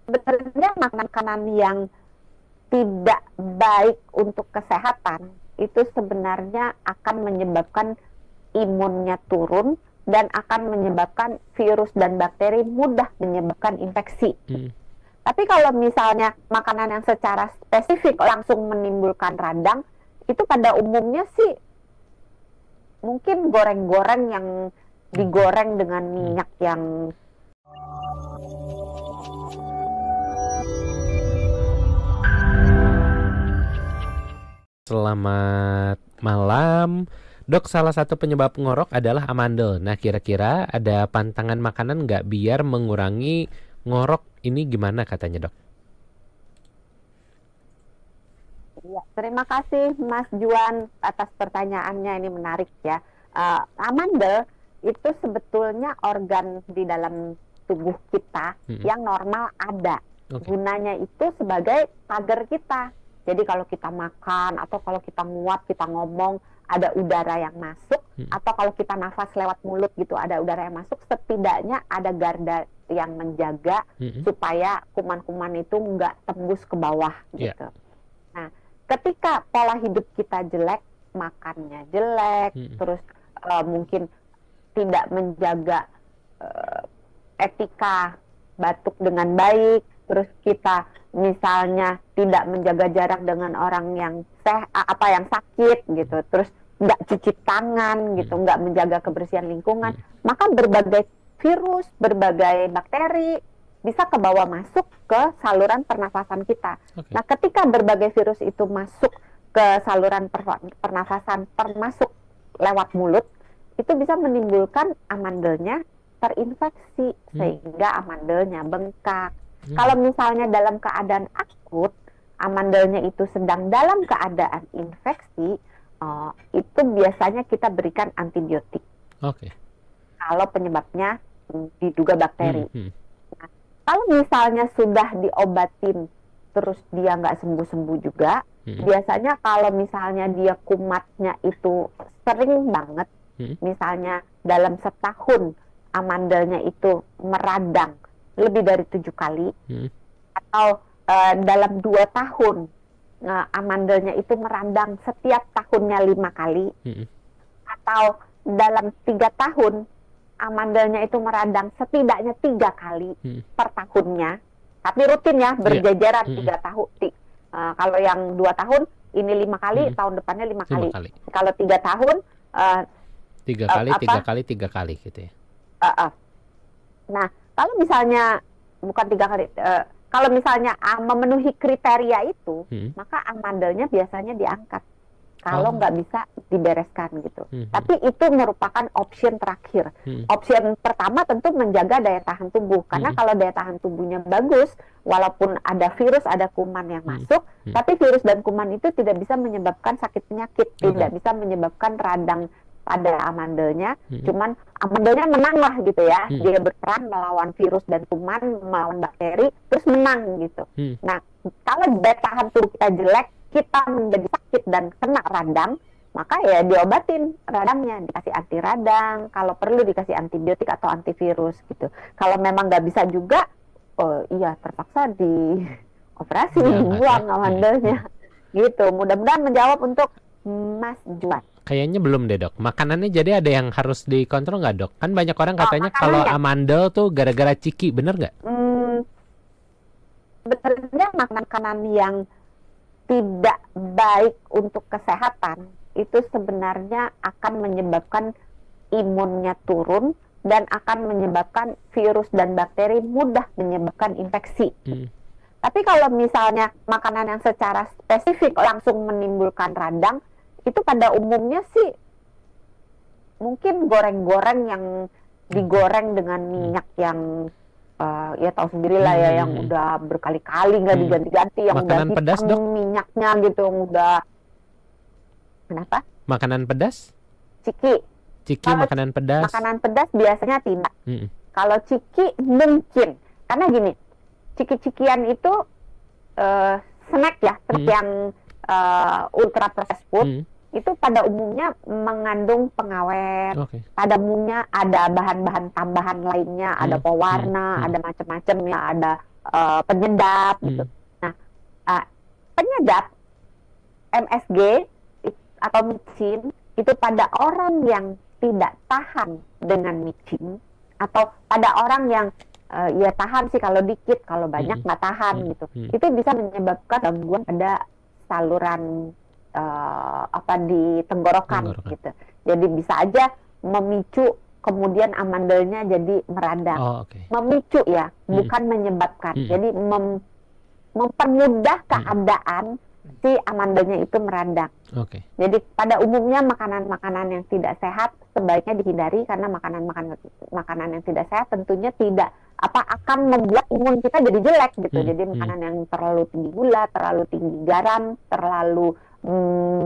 Sebenarnya makanan yang tidak baik untuk kesehatan itu sebenarnya akan menyebabkan imunnya turun dan akan menyebabkan virus dan bakteri mudah menyebabkan infeksi. Hmm. Tapi kalau misalnya makanan yang secara spesifik langsung menimbulkan radang, itu pada umumnya sih mungkin goreng-goreng yang digoreng dengan minyak yang Selamat malam, Dok. Salah satu penyebab ngorok adalah amandel. Nah, kira-kira ada pantangan makanan nggak biar mengurangi ngorok ini gimana katanya, Dok? ya, terima kasih Mas Juan atas pertanyaannya, ini menarik ya. Amandel itu sebetulnya organ di dalam tubuh kita Mm-mm. yang normal ada. Oke. Gunanya itu sebagai pagar kita. Jadi kalau kita makan atau kalau kita nguap, kita ngomong, ada udara yang masuk, Mm. atau kalau kita nafas lewat mulut gitu, ada udara yang masuk, setidaknya ada garda yang menjaga Mm-mm. supaya kuman-kuman itu nggak tembus ke bawah Iya. gitu. Nah, ketika pola hidup kita jelek, makannya jelek, Mm-mm. terus mungkin tidak menjaga eh, etika batuk dengan baik, terus kita misalnya tidak menjaga jarak dengan orang yang yang sakit gitu, terus nggak cuci tangan gitu, nggak menjaga kebersihan lingkungan, maka berbagai virus, berbagai bakteri bisa ke bawah masuk ke saluran pernafasan kita. Oke. Nah, ketika berbagai virus itu masuk ke saluran pernafasan, termasuk lewat mulut, itu bisa menimbulkan amandelnya terinfeksi sehingga amandelnya bengkak. Kalau misalnya dalam keadaan akut, amandelnya itu sedang dalam keadaan infeksi, itu biasanya kita berikan antibiotik. Oke. Kalau penyebabnya diduga bakteri. Hmm. Nah, kalau misalnya sudah diobatin terus dia nggak sembuh-sembuh juga, biasanya kalau misalnya dia kumatnya itu sering banget, misalnya dalam setahun amandelnya itu meradang lebih dari 7 kali, atau dalam 2 tahun amandelnya itu meradang setiap tahunnya 5 kali, atau dalam 3 tahun amandelnya itu meradang setidaknya 3 kali per tahunnya, tapi rutin ya, berjajaran 3 tahun. Kalau yang 2 tahun ini 5 kali, tahun depannya 5 kali. Kalau 3 tahun 3 kali, 3 kali, 3 kali gitu ya. Nah, kalau misalnya bukan 3 kali, kalau misalnya memenuhi kriteria itu, maka amandelnya biasanya diangkat. Kalau nggak bisa dibereskan gitu. Tapi itu merupakan option terakhir. Option pertama tentu menjaga daya tahan tubuh. Karena kalau daya tahan tubuhnya bagus, walaupun ada virus, ada kuman yang masuk, tapi virus dan kuman itu tidak bisa menyebabkan sakit penyakit, tidak bisa menyebabkan radang pada amandelnya. Cuman amandelnya menang lah gitu ya. Dia berperan melawan virus dan kuman, melawan bakteri, terus menang gitu. Nah, kalau daya tahan tubuh kita jelek, kita menjadi sakit dan kena radang, maka ya diobatin radangnya, dikasih anti radang, kalau perlu dikasih antibiotik atau antivirus gitu. Kalau memang nggak bisa juga, iya terpaksa di operasi, buang amandelnya gitu. Mudah-mudahan menjawab untuk Mas Juan. Kayaknya belum deh, Dok. Makanannya jadi ada yang harus dikontrol nggak, Dok? Kan banyak orang katanya kalau amandel tuh gara-gara ciki, bener nggak? Sebenarnya makanan yang tidak baik untuk kesehatan itu sebenarnya akan menyebabkan imunnya turun dan akan menyebabkan virus dan bakteri mudah menyebabkan infeksi. Tapi kalau misalnya makanan yang secara spesifik langsung menimbulkan radang, itu pada umumnya sih mungkin goreng-goreng yang digoreng dengan minyak yang ya tahu sendiri lah ya, yang udah berkali-kali nggak diganti-ganti, yang makanan udah pedas, Dok? Minyaknya gitu, yang udah. Kenapa? Makanan pedas? Ciki. Ciki makanan pedas? Makanan pedas biasanya tidak. Kalau ciki mungkin, karena gini, ciki-cikian itu snack ya, terus yang ultra processed food, itu pada umumnya mengandung pengawet, pada umumnya ada bahan-bahan tambahan lainnya, ada pewarna, ada macam-macam ya, ada penyedap gitu. Nah, penyedap MSG atau micin itu pada orang yang tidak tahan dengan micin, atau pada orang yang ya tahan sih kalau dikit, kalau banyak nggak tahan gitu. Itu bisa menyebabkan gangguan pada saluran di tenggorokan gitu. Jadi bisa aja memicu kemudian amandelnya jadi meradang. Memicu ya, bukan menyebabkan. Jadi mempermudah keadaan si amandelnya itu meradang. Jadi pada umumnya makanan-makanan yang tidak sehat sebaiknya dihindari, karena makanan yang tidak sehat tentunya tidak akan membuat imun kita jadi jelek gitu. Jadi makanan yang terlalu tinggi gula, terlalu tinggi garam, terlalu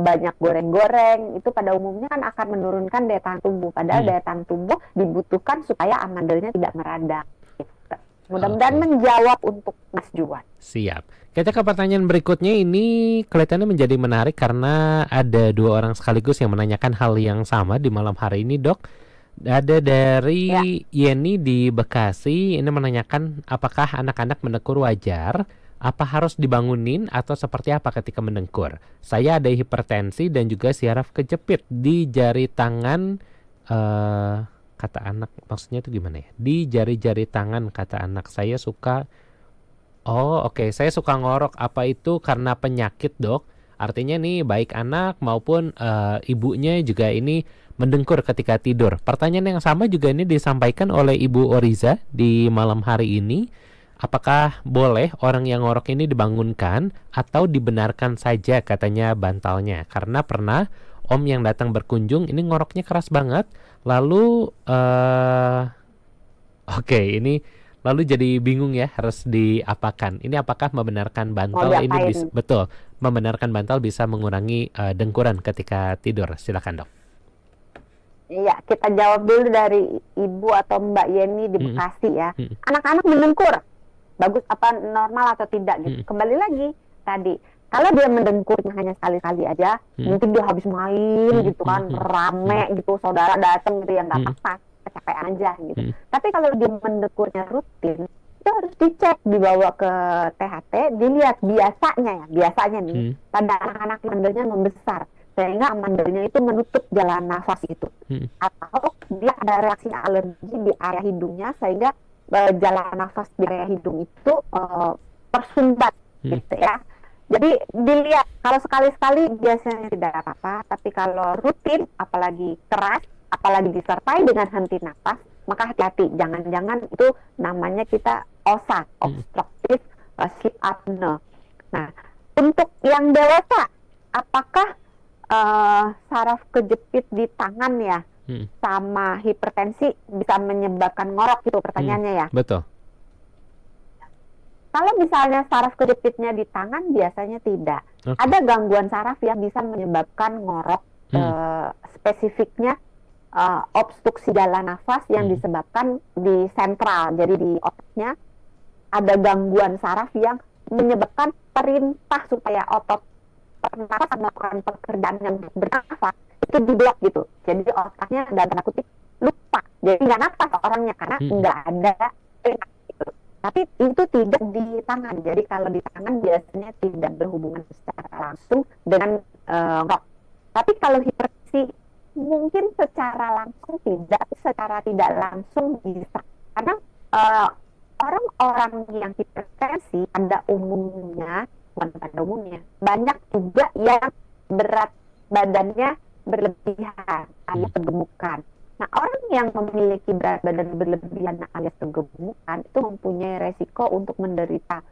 banyak goreng-goreng, itu pada umumnya kan akan menurunkan daya tahan tubuh. Padahal daya tahan tubuh dibutuhkan supaya amandelnya tidak meradang. Gitu. Mudah-mudahan menjawab untuk Mas Juwan. Siap. Kita ke pertanyaan berikutnya, ini kelihatannya menjadi menarik karena ada dua orang sekaligus yang menanyakan hal yang sama di malam hari ini, Dok. Ada dari Yeni di Bekasi, ini menanyakan apakah anak-anak mendengkur wajar? Apa harus dibangunin atau seperti apa ketika mendengkur? Saya ada hipertensi dan juga syaraf kejepit di jari tangan, kata anak, maksudnya itu gimana ya? Di jari-jari tangan, kata anak. Saya suka saya suka ngorok. Apa itu karena penyakit, Dok? Artinya nih baik anak maupun ibunya juga ini mendengkur ketika tidur. Pertanyaan yang sama juga ini disampaikan oleh Ibu Oriza di malam hari ini. Apakah boleh orang yang ngorok ini dibangunkan atau dibenarkan saja katanya bantalnya? Karena pernah om yang datang berkunjung ini ngoroknya keras banget. Lalu ini lalu jadi bingung ya harus diapakan. Ini apakah membenarkan bantal ini betul membenarkan bantal bisa mengurangi dengkuran ketika tidur? Silakan, Dok. Iya, kita jawab dulu dari Ibu atau Mbak Yeni di Bekasi ya. Anak-anak mendengkur, bagus apa normal atau tidak gitu. Kembali lagi tadi, kalau dia mendengkurnya hanya sekali-kali aja, mungkin dia habis main gitu kan, rame gitu, saudara datang gitu, yang nggak apa-apa, kecapean aja gitu. Tapi kalau dia mendengkurnya rutin, itu harus dicek, dibawa ke THT, dilihat biasanya nih, pada anak-anak amandelnya membesar, sehingga amandelnya itu menutup jalan nafas itu, atau dia ada reaksi alergi di area hidungnya sehingga jalan nafas di area hidung itu tersumbat gitu ya. Jadi dilihat, kalau sekali-sekali biasanya tidak apa-apa, tapi kalau rutin, apalagi keras, apalagi disertai dengan henti nafas, maka hati-hati, jangan-jangan itu namanya kita OSA, obstructive sleep apnea. Nah, untuk yang dewasa, apakah saraf kejepit di tangan ya sama hipertensi bisa menyebabkan ngorok gitu pertanyaannya ya? Betul. Kalau misalnya saraf kejepitnya di tangan biasanya tidak. Ada gangguan saraf yang bisa menyebabkan ngorok, spesifiknya obstruksi jalan nafas yang disebabkan di sentral. Jadi di otaknya ada gangguan saraf yang menyebabkan perintah supaya otot bernafas melakukan pekerjaan yang bernafas itu diblok gitu. Jadi otaknya dalam tanda kutip lupa. Jadi nggak nafas orangnya karena nggak ada gitu. Tapi itu tidak di tangan. Jadi kalau di tangan biasanya tidak berhubungan secara langsung dengan ngorok. Tapi kalau hipertensi mungkin secara langsung tidak, secara tidak langsung bisa. Karena orang-orang yang hipertensi pada umumnya, bukan pada umumnya, banyak juga yang berat badannya berlebihan alias kegemukan. Nah, orang yang memiliki berat badan berlebihan alias kegemukan itu mempunyai resiko untuk menderita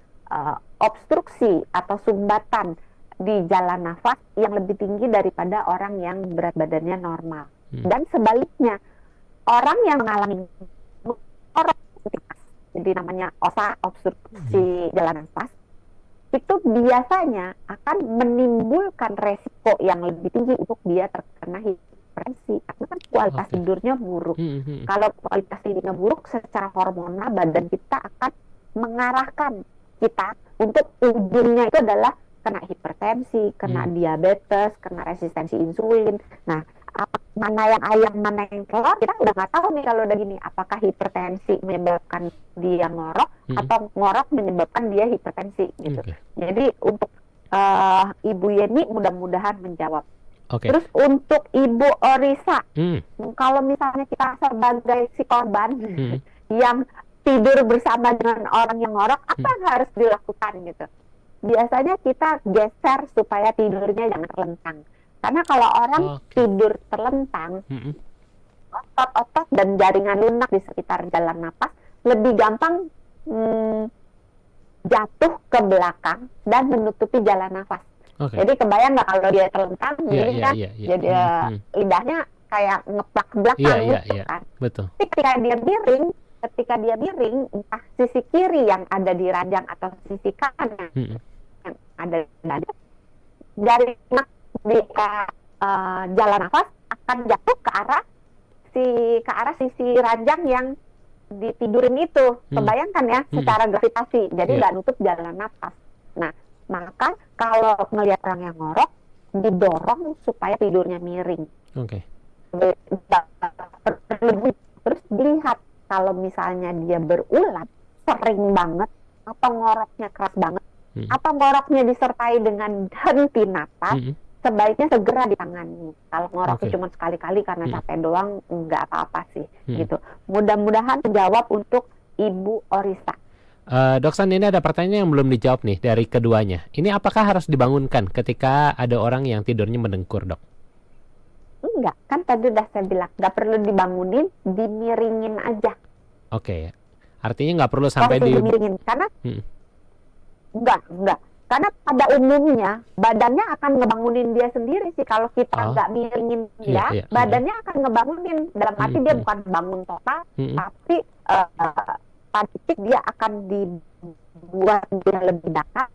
obstruksi atau sumbatan di jalan nafas yang lebih tinggi daripada orang yang berat badannya normal. Dan sebaliknya, orang yang mengalami jadi namanya OSA, obstruksi jalan nafas, itu biasanya akan menimbulkan resiko yang lebih tinggi untuk dia terkena hipertensi karena kan kualitas tidurnya buruk. Kalau kualitas tidurnya buruk, secara hormonal badan kita akan mengarahkan kita untuk ujungnya itu adalah kena hipertensi, kena diabetes, kena resistensi insulin. Nah, mana yang ayam, mana yang telur, kita udah nggak tahu nih kalau udah gini. Apakah hipertensi menyebabkan dia ngorok atau ngorok menyebabkan dia hipertensi gitu. Jadi untuk Ibu Yeni mudah-mudahan menjawab. Terus untuk Ibu Orisa, kalau misalnya kita sebagai si korban yang tidur bersama dengan orang yang ngorok, apa yang harus dilakukan gitu? Biasanya kita geser supaya tidurnya jangan terlentang. Karena kalau orang tidur terlentang, otot-otot dan jaringan lunak di sekitar jalan napas lebih gampang jatuh ke belakang dan menutupi jalan nafas. Jadi kebayang nggak kalau dia terlentang, jadi lidahnya kayak ngeplak ke belakang gitu kan. Betul. Ketika dia miring, entah sisi kiri yang ada di ranjang atau sisi kanan yang ada di ranjang, jaringan di jalan nafas akan jatuh ke arah sisi ranjang yang ditidurin itu. Kebayangkan ya, secara gravitasi. Jadi nggak nutup jalan nafas. Nah, maka kalau ngelihat orang yang ngorok, didorong supaya tidurnya miring. Terus dilihat kalau misalnya dia berulang sering banget, atau ngoroknya keras banget, atau ngoroknya disertai dengan henti napas, sebaiknya segera ditangani. Kalau ngoroknya cuma sekali-kali karena capek doang, nggak apa-apa sih. Gitu. Mudah-mudahan menjawab untuk Ibu Orisa. Dok San, ini ada pertanyaan yang belum dijawab nih dari keduanya. Ini apakah harus dibangunkan ketika ada orang yang tidurnya mendengkur, Dok? Enggak, kan tadi udah saya bilang nggak perlu dibangunin, dimiringin aja. Artinya nggak perlu sampai dimiringin, karena enggak. Karena pada umumnya badannya akan ngebangunin dia sendiri sih. Kalau kita nggak miringin dia, badannya akan ngebangunin. Dalam arti dia bukan bangun total, tapi pada titik dia akan dibuat dia lebih dekat.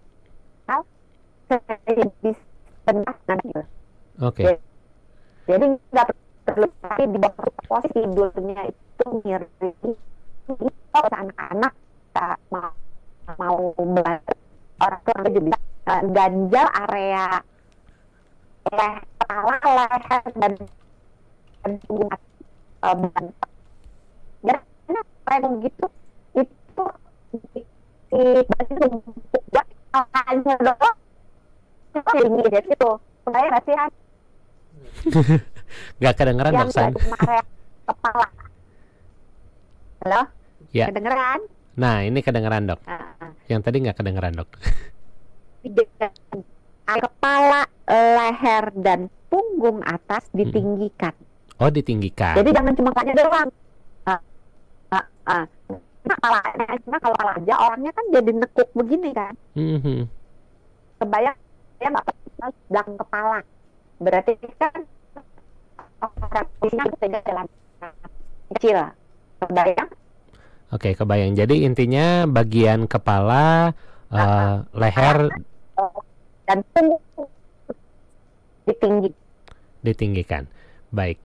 Jadi nggak perlu, tapi di bawah posisi tidurnya itu miring. Kalau anak-anak mau belajar, orang tua juga bisa ganjal area kepala, leher, dan punggung badan. Karena kayak begitu itu si badan buat hanya doang tinggi dari situ. Supaya nggak sih? Nggak kedengeran, Dok San. Area kepala. Halo? Ya. Kedengeran? Nah, ini kedengeran, Dok. Yang tadi nggak kedengeran, Dok. Kepala, leher, dan punggung atas ditinggikan. Ditinggikan. Jadi jangan cuma kepalanya doang. Nah, kalau kepala aja orangnya kan jadi nekuk begini kan. Kebayang ya nggak belakang kepala. Berarti kan orangnya bisa jalan kecil. Kebayang? Kebayang. Jadi intinya bagian kepala, leher dan punggung ditinggikan. Baik.